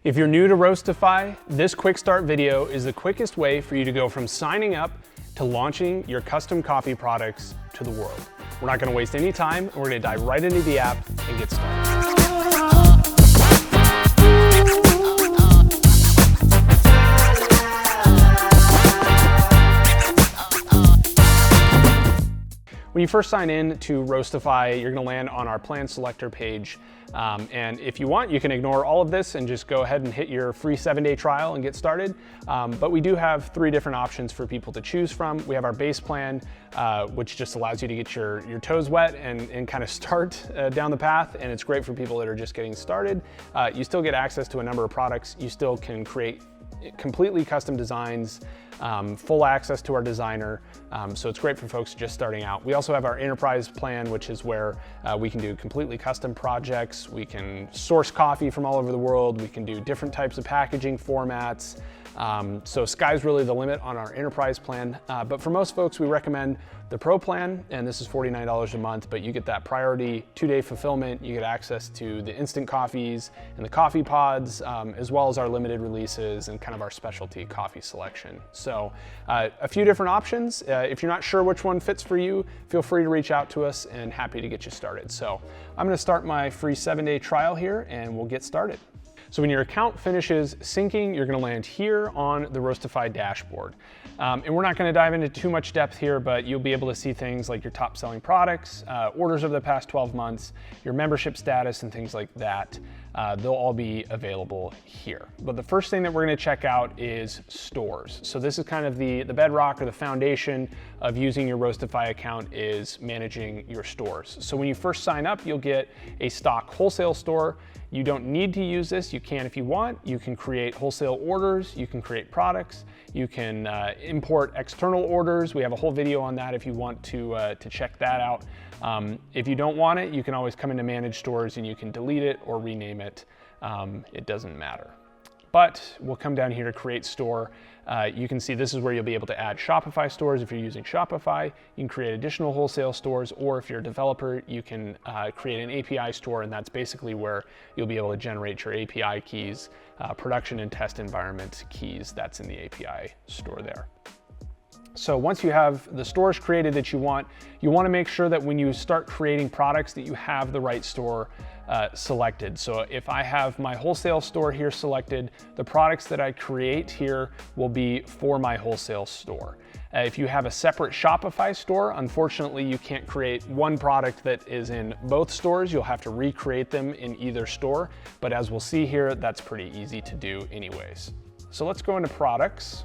If you're new to Roastify, this quick start video is the quickest way for you to go from signing up to launching your custom coffee products to the world. We're not going to waste any time, and we're going to dive right into the app and get started. When you first sign in to Roastify, you're going to land on our plan selector page. And if you want, you can ignore all of this and just go ahead and hit your free 7-day trial and get started. But we do have 3 different options for people to choose from. We have our base plan, which just allows you to get your toes wet and kind of start down the path. And it's great for people that are just getting started. You still get access to a number of products. You still can create completely custom designs, full access to our designer. So it's great for folks just starting out. We also have our enterprise plan, which is where we can do completely custom projects. We can source coffee from all over the world. We can do different types of packaging formats. So sky's really the limit on our enterprise plan. But for most folks, we recommend the Pro plan, and this is $49 a month, but you get that priority 2-day fulfillment. You get access to the instant coffees and the coffee pods, as well as our limited releases and kind of our specialty coffee selection. So a few different options. If you're not sure which one fits for you, feel free to reach out to us and happy to get you started. So I'm gonna start my free 7-day trial here and we'll get started. So when your account finishes syncing, you're gonna land here on the Roastify dashboard. And we're not gonna dive into too much depth here, but you'll be able to see things like your top selling products, orders over the past 12 months, your membership status and things like that. They'll all be available here. But the first thing that we're gonna check out is stores. So this is kind of the bedrock or the foundation of using your Roastify account is managing your stores. So when you first sign up, you'll get a stock wholesale store. You don't need to use this. You can if you want. You can create wholesale orders. You can create products. You can import external orders. We have a whole video on that if you want to check that out. If you don't want it, you can always come into manage stores and you can delete it or rename it. It doesn't matter. But we'll come down here to create store. You can see this is where you'll be able to add Shopify stores. If you're using Shopify, you can create additional wholesale stores, or if you're a developer, you can create an API store, and that's basically where you'll be able to generate your API keys, production and test environment keys. That's in the API store there. So once you have the stores created that you want to make sure that when you start creating products that you have the right store selected. So if I have my wholesale store here selected, the products that I create here will be for my wholesale store. If you have a separate Shopify store, unfortunately you can't create one product that is in both stores. You'll have to recreate them in either store. But as we'll see here, that's pretty easy to do anyways. So let's go into products.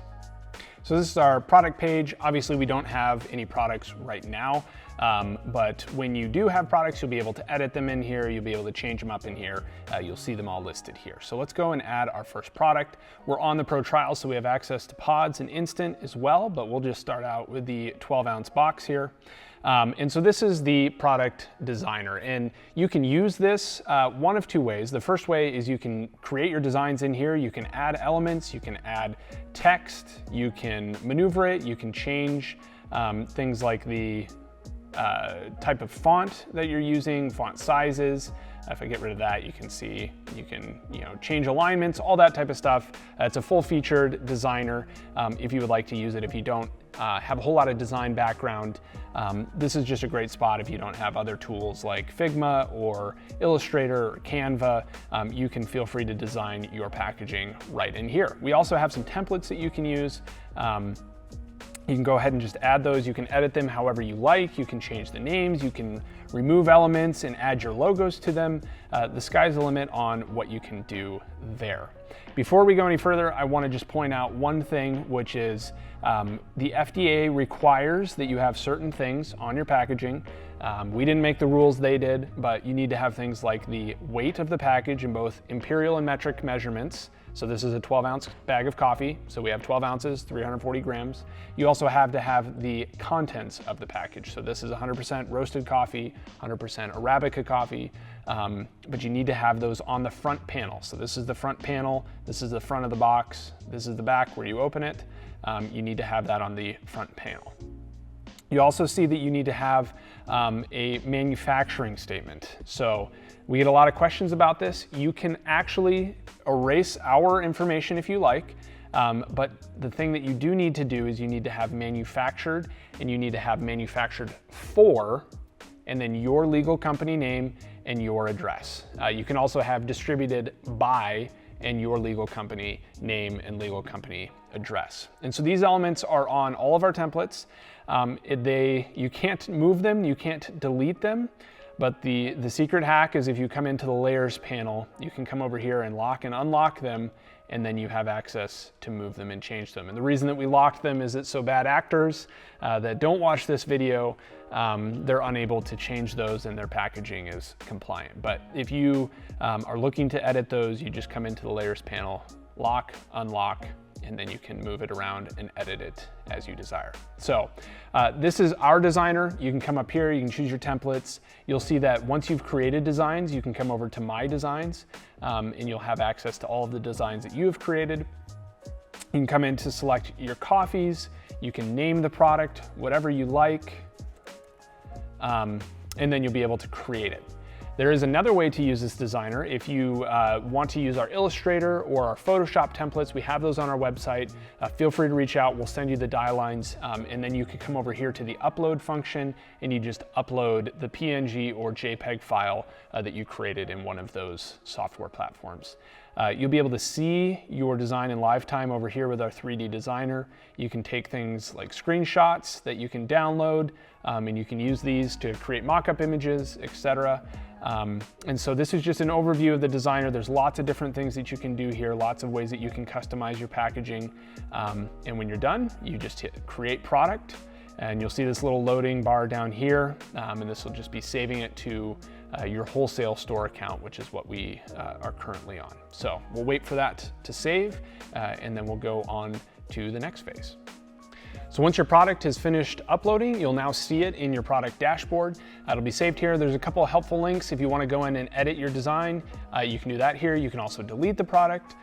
So this is our product page. Obviously we don't have any products right now, but when you do have products, you'll be able to edit them in here. You'll be able to change them up in here. You'll see them all listed here. So let's go and add our first product. We're on the Pro trial, so we have access to pods and instant as well, but we'll just start out with the 12-ounce box here. And so this is the product designer, and you can use this one of 2 ways. The first way is you can create your designs in here. You can add elements, you can add text, you can maneuver it, you can change things like the type of font that you're using, font sizes. If I get rid of that, you can see, you can change alignments, all that type of stuff. It's a full-featured designer if you would like to use it. If you don't have a whole lot of design background, this is just a great spot if you don't have other tools like Figma or Illustrator or Canva. You can feel free to design your packaging right in here. We also have some templates that you can use. You can go ahead and just add those. You can edit them however you like. You can change the names. You can remove elements and add your logos to them. The sky's the limit on what you can do there. Before we go any further, I want to just point out one thing, which is the FDA requires that you have certain things on your packaging. We didn't make the rules, they did, but you need to have things like the weight of the package in both imperial and metric measurements. So this is a 12-ounce bag of coffee. So we have 12 ounces, 340 grams. You also have to have the contents of the package. So this is 100% roasted coffee, 100% Arabica coffee, but you need to have those on the front panel. So this is the front panel, this is the front of the box, this is the back where you open it. You need to have that on the front panel. You also see that you need to have a manufacturing statement. So We get a lot of questions about this. You can actually erase our information if you like, but the thing that you do need to do is you need to have manufactured, and you need to have manufactured for, and then your legal company name and your address. You can also have distributed by and your legal company name and legal company address. And so these elements are on all of our templates. You can't move them, you can't delete them, but the secret hack is if you come into the layers panel, you can come over here and lock and unlock them, and then you have access to move them and change them. And the reason that we locked them is that so bad actors that don't watch this video, they're unable to change those and their packaging is compliant. But if you are looking to edit those, you just come into the layers panel, lock, unlock, and then you can move it around and edit it as you desire. So this is our designer. You can come up here, you can choose your templates. You'll see that once you've created designs, you can come over to My Designs, and you'll have access to all of the designs that you have created. You can come in to select your coffees. You can name the product, whatever you like, and then you'll be able to create it. There is another way to use this designer. If you want to use our Illustrator or our Photoshop templates, we have those on our website. Feel free to reach out, we'll send you the die lines, and then you can come over here to the upload function and you just upload the PNG or JPEG file that you created in one of those software platforms. You'll be able to see your design in live time over here with our 3D designer. You can take things like screenshots that you can download, and you can use these to create mock-up images, etc. And so this is just an overview of the designer. There's lots of different things that you can do here, lots of ways that you can customize your packaging. And when you're done, you just hit create product, and you'll see this little loading bar down here, and this will just be saving it to your Wholesale store account, which is what we are currently on. So we'll wait for that to save, and then we'll go on to the next phase. So once your product is finished uploading, you'll now see it in your product dashboard. It'll be saved here. There's a couple of helpful links if you want to go in and edit your design. You can do that here. You can also delete the product,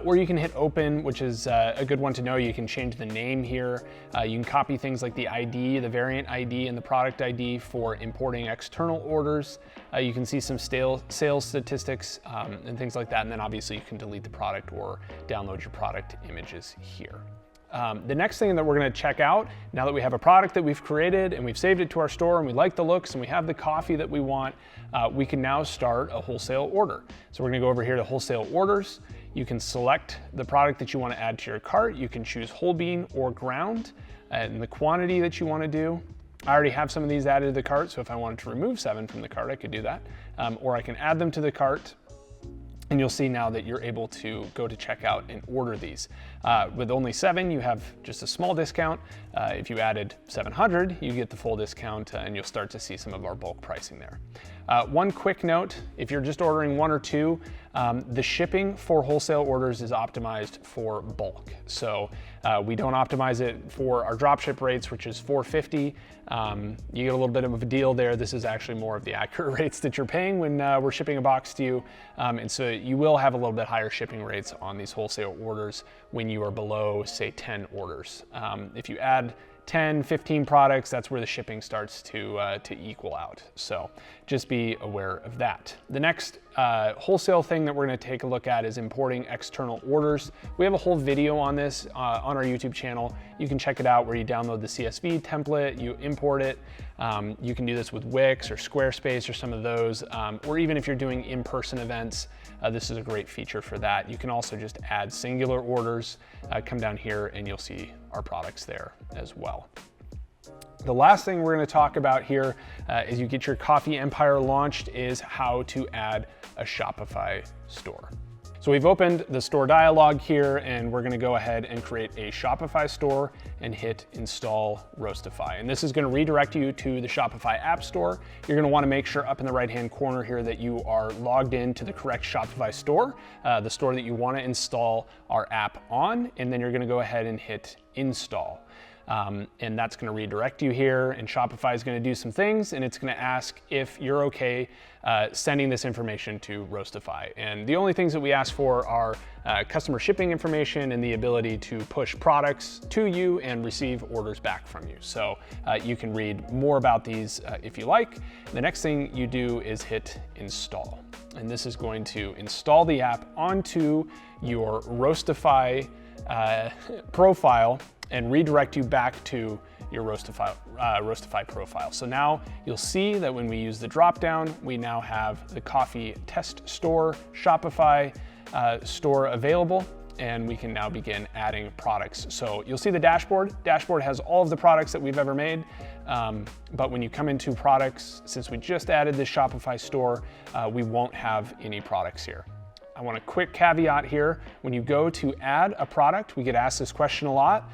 or you can hit open, which is a good one to know. You can change the name here. You can copy things like the ID, the variant ID, and the product ID for importing external orders. You can see some sales statistics and things like that. And then obviously you can delete the product or download your product images here. The next thing that we're going to check out, now that we have a product that we've created and we've saved it to our store and we like the looks and we have the coffee that we want, we can now start a wholesale order. So we're going to go over here to wholesale orders. You can select the product that you want to add to your cart. You can choose whole bean or ground and the quantity that you want to do. I already have some of these added to the cart, so if I wanted to remove 7 from the cart, I could do that. Or I can add them to the cart. And you'll see now that you're able to go to checkout and order these. With only 7, you have just a small discount. If you added 700, you get the full discount, and you'll start to see some of our bulk pricing there. One quick note, if you're just ordering 1 or 2, the shipping for wholesale orders is optimized for bulk. So we don't optimize it for our dropship rates, which is $4.50. You get a little bit of a deal there. This is actually more of the accurate rates that you're paying when we're shipping a box to you. And so you will have a little bit higher shipping rates on these wholesale orders when you are below, say, 10 orders. If you add 10, 15 products, that's where the shipping starts to equal out. So just be aware of that. The next wholesale thing that we're going to take a look at is importing external orders. We have a whole video on this on our YouTube channel. You can check it out where you download the CSV template, you import it. You can do this with Wix or Squarespace or some of those, or even if you're doing in-person events, this is a great feature for that. You can also just add singular orders, come down here and you'll see our products there as well. The last thing we're going to talk about here as you get your coffee empire launched is how to add a Shopify store. So we've opened the store dialog here and we're going to go ahead and create a Shopify store and hit install Roastify. And this is going to redirect you to the Shopify app store. You're going to want to make sure up in the right hand corner here that you are logged in to the correct Shopify store, the store that you want to install our app on, and then you're going to go ahead and hit install. and that's going to redirect you here, and Shopify is going to do some things, and it's going to ask if you're okay sending this information to Roastify. And the only things that we ask for are customer shipping information and the ability to push products to you and receive orders back from you. So you can read more about these if you like. The next thing you do is hit install. And this is going to install the app onto your Roastify profile and redirect you back to your Roastify profile. So now you'll see that when we use the dropdown, we now have the coffee test store, Shopify store available, and we can now begin adding products. So you'll see the dashboard. Dashboard has all of the products that we've ever made, but when you come into products, since we just added this Shopify store, we won't have any products here. I want a quick caveat here. When you go to add a product, we get asked this question a lot.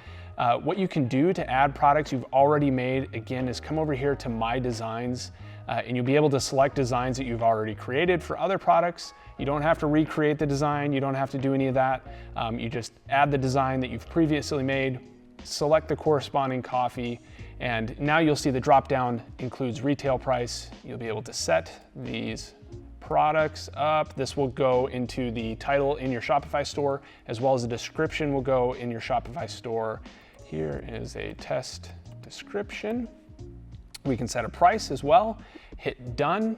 What you can do to add products you've already made, again, is come over here to My Designs, and you'll be able to select designs that you've already created for other products. You don't have to recreate the design. You don't have to do any of that. You just add the design that you've previously made, select the corresponding coffee, and now you'll see the drop-down includes retail price. You'll be able to set these products up. This will go into the title in your Shopify store, as well as the description will go in your Shopify store. Here is a test description. We can set a price as well, hit done.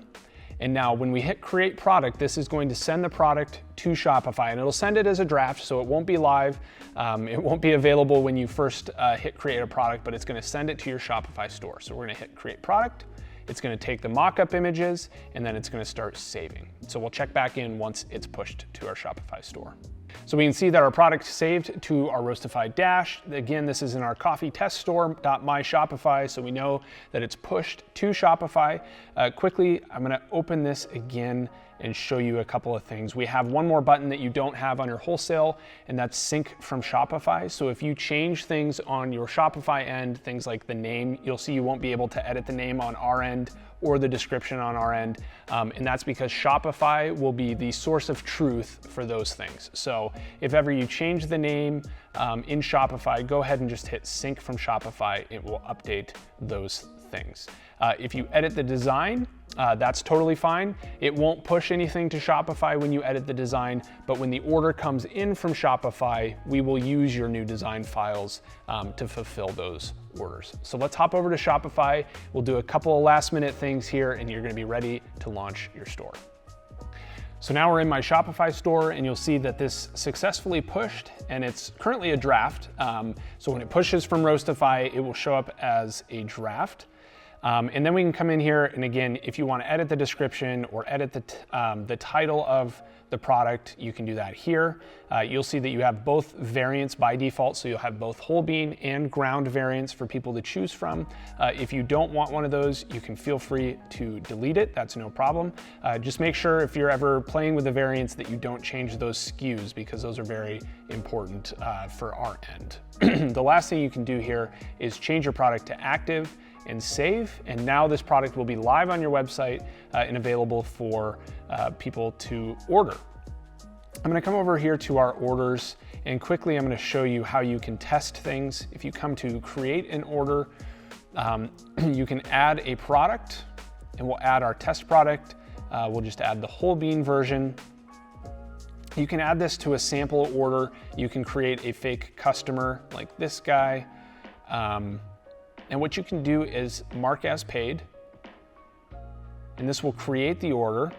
And now when we hit create product, this is going to send the product to Shopify, and it'll send it as a draft, so it won't be live. It won't be available when you first hit create a product, but it's going to send it to your Shopify store. So we're going to hit create product. It's going to take the mock-up images, and then it's going to start saving. So we'll check back in once it's pushed to our Shopify store. So we can see that our product saved to our Roastify dash. Again, this is in our coffee test store.myshopify, so we know that it's pushed to Shopify. Quickly, I'm going to open this again and show you a couple of things. We have one more button that you don't have on your Wholesale, and that's sync from Shopify. So if you change things on your Shopify end, things like the name, you'll see you won't be able to edit the name on our end or the description on our end. And that's because Shopify will be the source of truth for those things. So if ever you change the name in Shopify, go ahead and just hit sync from Shopify. It will update those things. If you edit the design, that's totally fine. It won't push anything to Shopify when you edit the design, but when the order comes in from Shopify, we will use your new design files to fulfill those orders. So let's hop over to Shopify. We'll do a couple of last minute things here, and you're gonna be ready to launch your store. So now we're in my Shopify store, and you'll see that this successfully pushed, and it's currently a draft. So when it pushes from Roastify, it will show up as a draft. And then we can come in here, and again, if you want to edit the description or edit the title of the product, you can do that here. You'll see that you have both variants by default, so you'll have both whole bean and ground variants for people to choose from. If you don't want one of those, you can feel free to delete it. That's no problem. Just make sure if you're ever playing with the variants that you don't change those SKUs, because those are very important for our end. The last thing you can do here is change your product to active and save, and now this product will be live on your website and available for people to order. I'm gonna come over here to our orders, and quickly I'm gonna show you how you can test things. If you come to create an order, you can add a product, and we'll add our test product. We'll just add the whole bean version. You can add this to a sample order. You can create a fake customer like this guy. And what you can do is mark as paid, and this will create the order.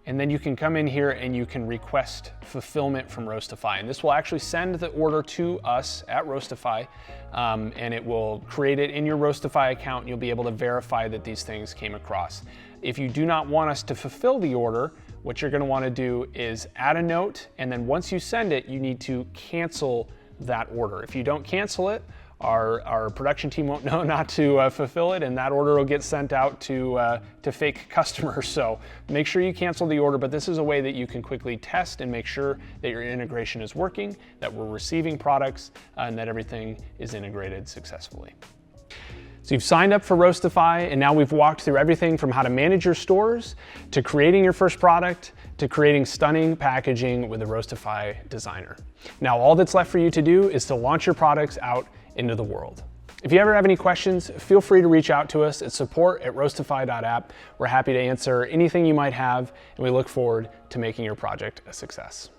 And then you can come in here and you can request fulfillment from Roastify. And this will actually send the order to us at Roastify, and it will create it in your Roastify account, and you'll be able to verify that these things came across. If you do not want us to fulfill the order, what you're gonna wanna do is add a note, and then once you send it, you need to cancel that order. If you don't cancel it, our production team won't know not to fulfill it, and that order will get sent out to fake customers. So make sure you cancel the order, but this is a way that you can quickly test and make sure that your integration is working, that we're receiving products, and that everything is integrated successfully. So you've signed up for Roastify, and now we've walked through everything from how to manage your stores, to creating your first product, to creating stunning packaging with the Roastify designer. Now all that's left for you to do is to launch your products out into the world. If you ever have any questions, feel free to reach out to us at support@roastify.app. We're happy to answer anything you might have, and we look forward to making your project a success.